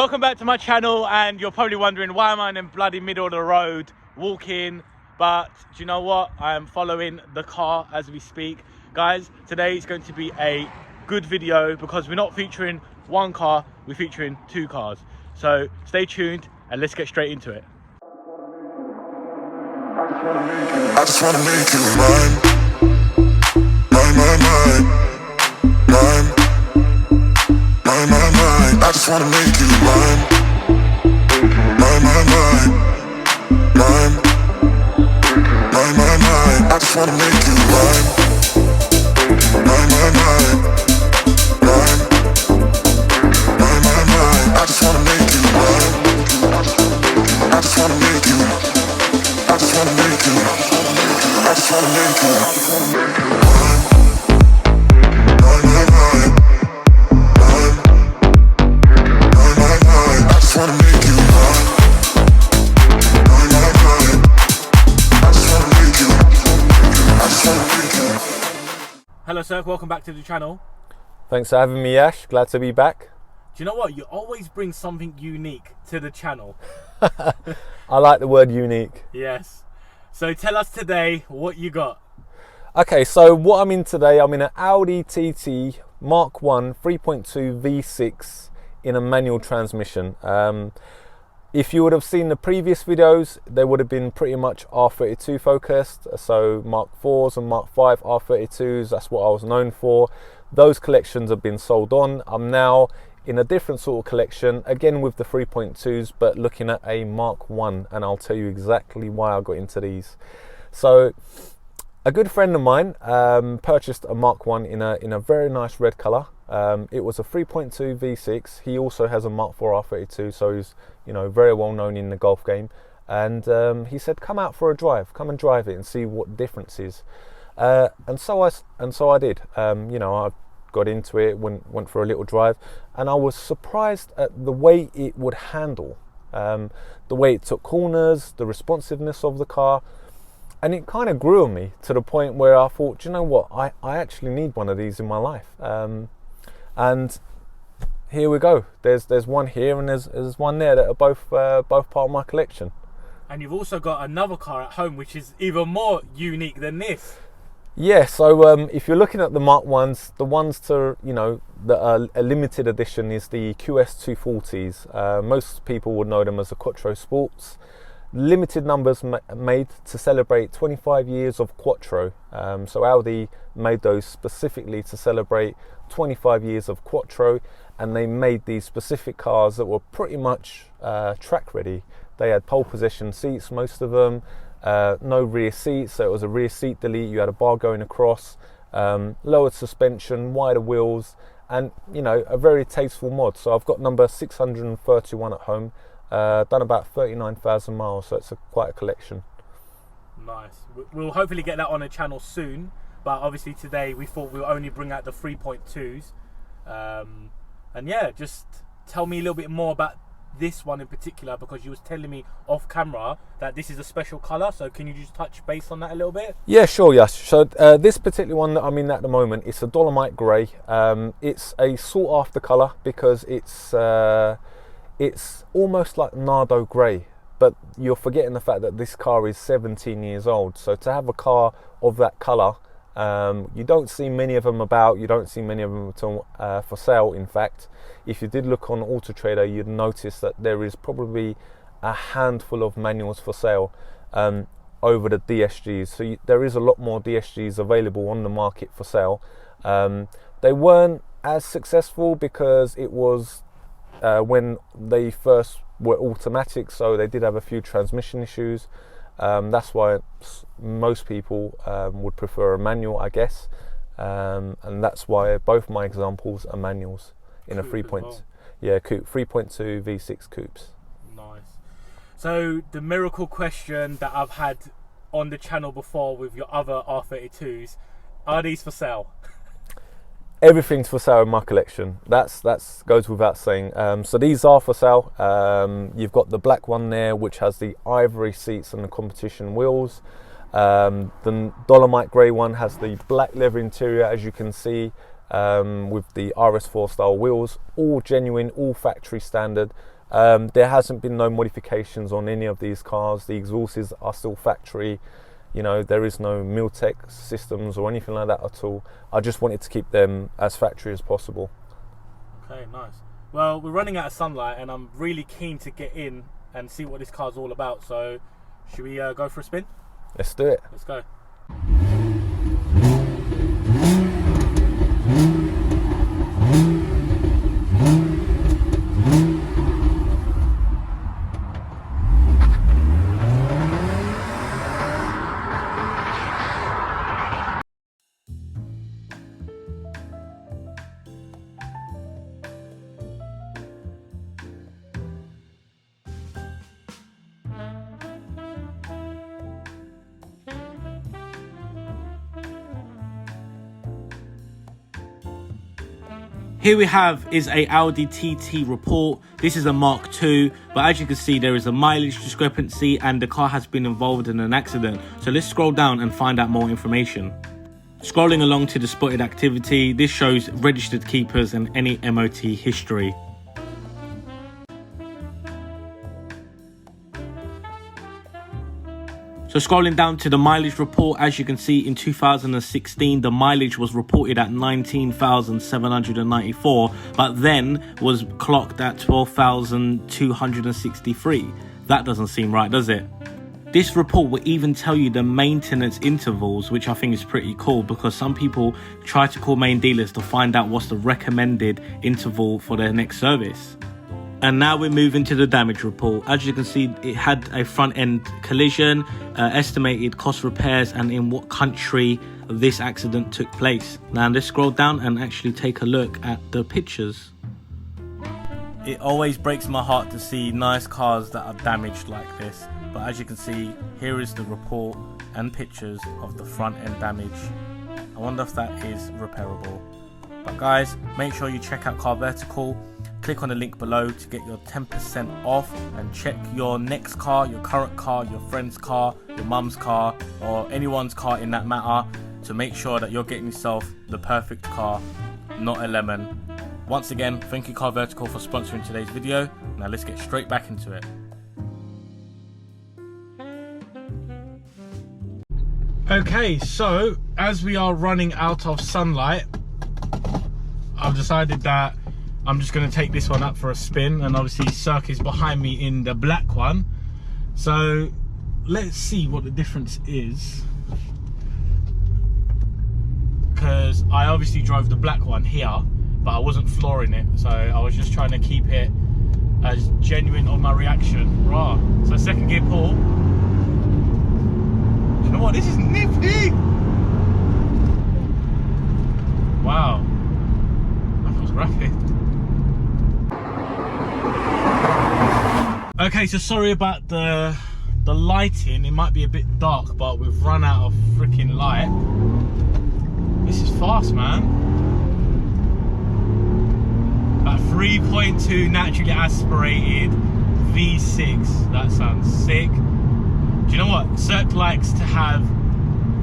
welcome back to my channel, and you're probably wondering why am I in the bloody middle of the road walking, but do you know what? I am following the car as we speak. Guys, today is going to be a good video because we're not featuring one car, we're featuring two cars. So stay tuned and let's get straight into it. I just wanna make you mine, mine, mine, mine, mine, mine. I just wanna make you mine, mine, mine, mine, mine, mine, mine, mine. I just wanna make you mine, mine, mine, mine, mine, mine, mine, mine. I just wanna make you mine. I just wanna make you. I just wanna make you. I just wanna make you. Mine, mine, mine, mine, mine, mine, mine, mine. I just wanna make you mine, mine, mine, mine. I just wanna make you. I just wanna make you. Hello Serk, welcome back to the channel. Thanks for having me, Ash. Glad to be back. Do you know what? You always bring something unique to the channel. I like the word unique. Yes. So tell us today what you got. Okay, so what I'm in today, I'm in an Audi TT Mark 1 3.2 V6 in a manual transmission. If you would have seen the previous videos, they would have been pretty much R32 focused. So Mark 4s and Mark 5 R32s, that's what I was known for. Those collections have been sold on. I'm now in a different sort of collection, again with the 3.2s, but looking at a Mark 1, and I'll tell you exactly why I got into these. So a good friend of mine purchased a Mark 1 in a very nice red color. It was a 3.2 V6. He also has a Mark 4 R32, so he's, you know, very well known in the golf game. And he said, come out for a drive, come and drive it and see what the difference is. And so I did. You know, I got into it, went for a little drive, and I was surprised at the way it would handle, the way it took corners, the responsiveness of the car, and it kind of grew on me to the point where I thought, you know what, I actually need one of these in my life. And here we go. There's one here and there's one there that are both part of my collection. And you've also got another car at home which is even more unique than this. Yeah, so if you're looking at the Mark 1s, the ones to, you know, that are a limited edition is the QS240s. Most people would know them as the Quattro Sports. Limited numbers made to celebrate 25 years of Quattro. So Audi made those specifically to celebrate 25 years of Quattro, and they made these specific cars that were pretty much track ready. They had pole position seats, most of them. No rear seats, so it was a rear seat delete. You had a bar going across, lowered suspension, wider wheels, and, you know, a very tasteful mod. So I've got number 631 at home, done about 39,000 miles, so it's quite a collection. Nice. We'll hopefully get that on the channel soon, but obviously today we thought we'll only bring out the 3.2s. And yeah, just tell me a little bit more about this one in particular, because you was telling me off camera that this is a special color. So can you just touch base on that a little bit? Yeah, sure. Yes. So this particular one that I'm in at the moment, it's a Dolomite grey. It's a sought after color because it's almost like Nardo grey, but you're forgetting the fact that this car is 17 years old. So to have a car of that color, you don't see many of them about. You don't see many of them at all, for sale. In fact, if you did look on Auto Trader, you'd notice that there is probably a handful of manuals for sale over the DSGs. So there is a lot more DSGs available on the market for sale. They weren't as successful because it was when they first were automatic, so they did have a few transmission issues. That's why most people would prefer a manual, I guess, and that's why both my examples are manuals in a 3.2 3.2 V6 coupes. Nice. So the miracle question that I've had on the channel before with your other R32s, are these for sale? Everything's for sale in my collection. That's goes without saying. So these are for sale. You've got the black one there, which has the ivory seats and the competition wheels. The Dolomite grey one has the black leather interior, as you can see, with the RS4 style wheels, all genuine, all factory standard. There hasn't been no modifications on any of these cars. The exhausts are still factory. You know, there is no Miltech systems or anything like that at all. I just wanted to keep them as factory as possible. Okay, nice. Well, we're running out of sunlight and I'm really keen to get in and see what this car's all about. So should we go for a spin? Let's do it. Let's go. Here we have is a Audi TT report. This is a Mark II, but as you can see, there is a mileage discrepancy and the car has been involved in an accident. So let's scroll down and find out more information. Scrolling along to the spotted activity, this shows registered keepers and any MOT history. So scrolling down to the mileage report, as you can see in 2016 the mileage was reported at 19,794, but then was clocked at 12,263. That doesn't seem right, does it? This report will even tell you the maintenance intervals, which I think is pretty cool because some people try to call main dealers to find out what's the recommended interval for their next service. And now we're moving to the damage report. As you can see, it had a front end collision, estimated cost repairs, and in what country this accident took place. Now let's scroll down and actually take a look at the pictures. It always breaks my heart to see nice cars that are damaged like this. But as you can see, here is the report and pictures of the front end damage. I wonder if that is repairable. But guys, make sure you check out Car Vertical. Click on the link below to get your 10% off and check your next car, your current car, your friend's car, your mum's car, or anyone's car in that matter, to make sure that you're getting yourself the perfect car, not a lemon. Once again, thank you Car Vertical for sponsoring today's video. Now let's get straight back into it. Okay, so as we are running out of sunlight, I've decided that I'm just going to take this one up for a spin, and obviously Serk is behind me in the black one. So let's see what the difference is, because I obviously drove the black one here, but I wasn't flooring it, so I was just trying to keep it as genuine on my reaction. Rah. So second gear pull. Do you know what? This is nippy. Wow, that feels rapid. Okay, so sorry about the lighting. It might be a bit dark, but we've run out of freaking light. This is fast, man. At 3.2 naturally aspirated V6. That sounds sick. Do you know what? Serk likes to have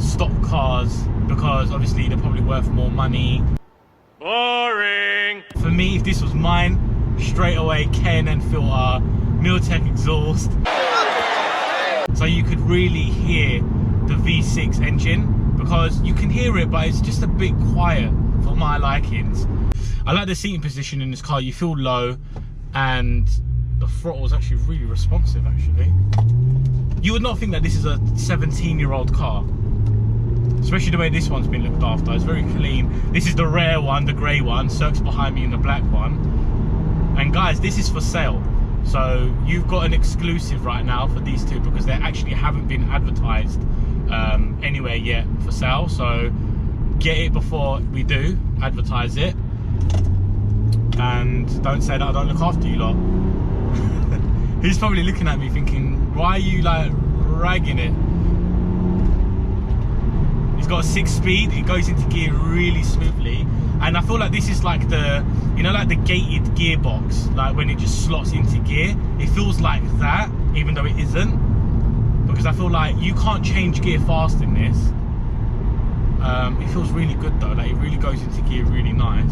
stock cars because obviously they're probably worth more money. Boring. For me, if this was mine, straight away K&N filter, Miltech exhaust, so you could really hear the V6 engine, because you can hear it but it's just a bit quiet for my likings. I like the seating position in this car. You feel low and the throttle is actually really responsive actually. You would not think that this is a 17-year-old car, especially the way this one's been looked after. It's very clean. This is the rare one, the grey one. Serk's behind me in the black one. And guys, this is for sale. So you've got an exclusive right now for these two, because they actually haven't been advertised anywhere yet for sale. So get it before we do advertise it. And don't say that I don't look after you lot. He's probably looking at me thinking, why are you like ragging it? It's got a 6-speed, it goes into gear really smoothly. And I feel like this is like the, you know, like the gated gearbox, like when it just slots into gear. It feels like that, even though it isn't. Because I feel like you can't change gear fast in this. It feels really good though, like it really goes into gear really nice.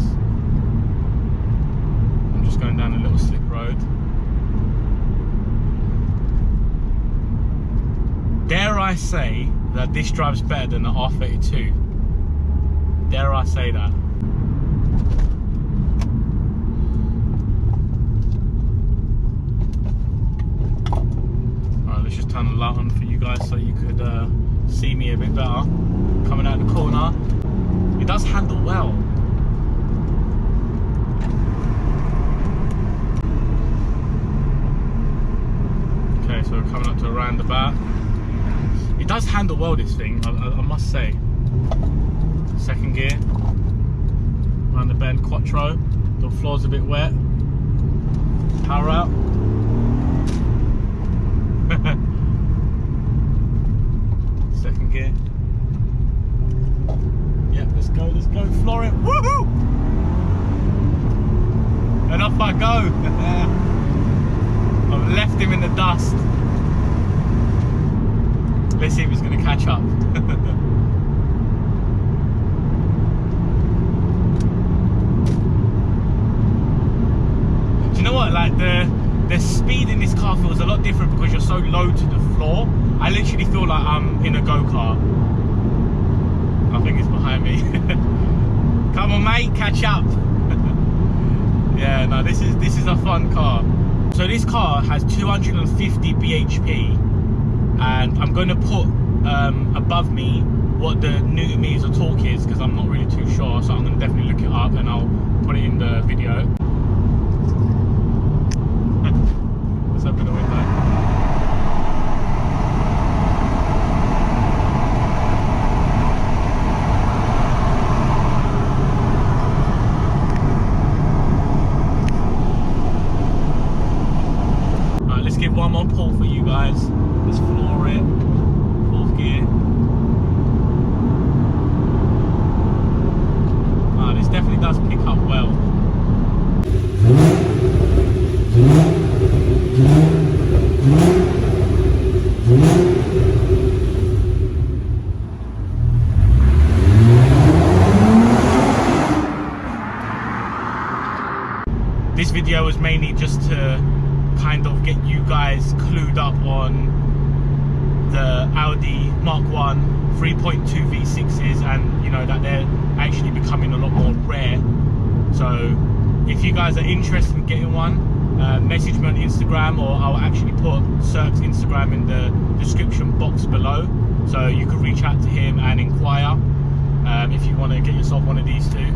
I'm just going down a little slip road. I say that this drives better than the R32? Dare I say that? Alright, let's just turn the light on for you guys so you could see me a bit better. Coming out the corner. It does handle well. Okay, so we're coming up to a roundabout. It does handle well, this thing, I must say. Second gear. Round the bend, quattro. The floor's a bit wet. Power out. Second gear. Yeah, let's go, floor it. Woohoo! And off I go. I've left him in the dust. Let's see if he's gonna catch up. Do you know what? Like the speed in this car feels a lot different because you're so low to the floor. I literally feel like I'm in a go-kart. I think it's behind me. Come on, mate, catch up. Yeah, no, this is a fun car. So this car has 250 bhp, and I'm going to put above me what the newton meters of torque is because I'm not really too sure. So I'm going to definitely look it up and I'll put it in the video. Let's open the window. Give one more pull for you guys. Let's floor it. Fourth gear. This definitely does pick up well. This video was mainly just to kind of get you guys clued up on the Audi Mark 1 3.2 V6s, and you know that they're actually becoming a lot more rare. So if you guys are interested in getting one, message me on Instagram, or I'll actually put Serk's Instagram in the description box below, so you can reach out to him and inquire if you want to get yourself one of these two.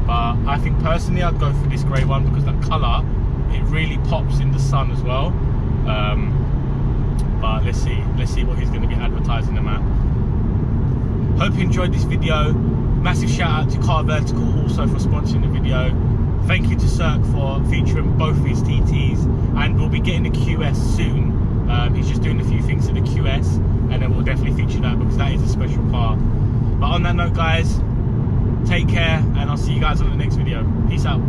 But I think personally I'd go for this grey one because that colour, it really pops in the sun as well. But let's see what he's going to be advertising them at. Hope you enjoyed this video. Massive shout out to Car Vertical also for sponsoring the video. Thank you to Serk for featuring both of his TTs, and we'll be getting the QS soon. He's just doing a few things to the QS, and then we'll definitely feature that because that is a special car. But on that note, guys, take care, and I'll see you guys on the next video. Peace out.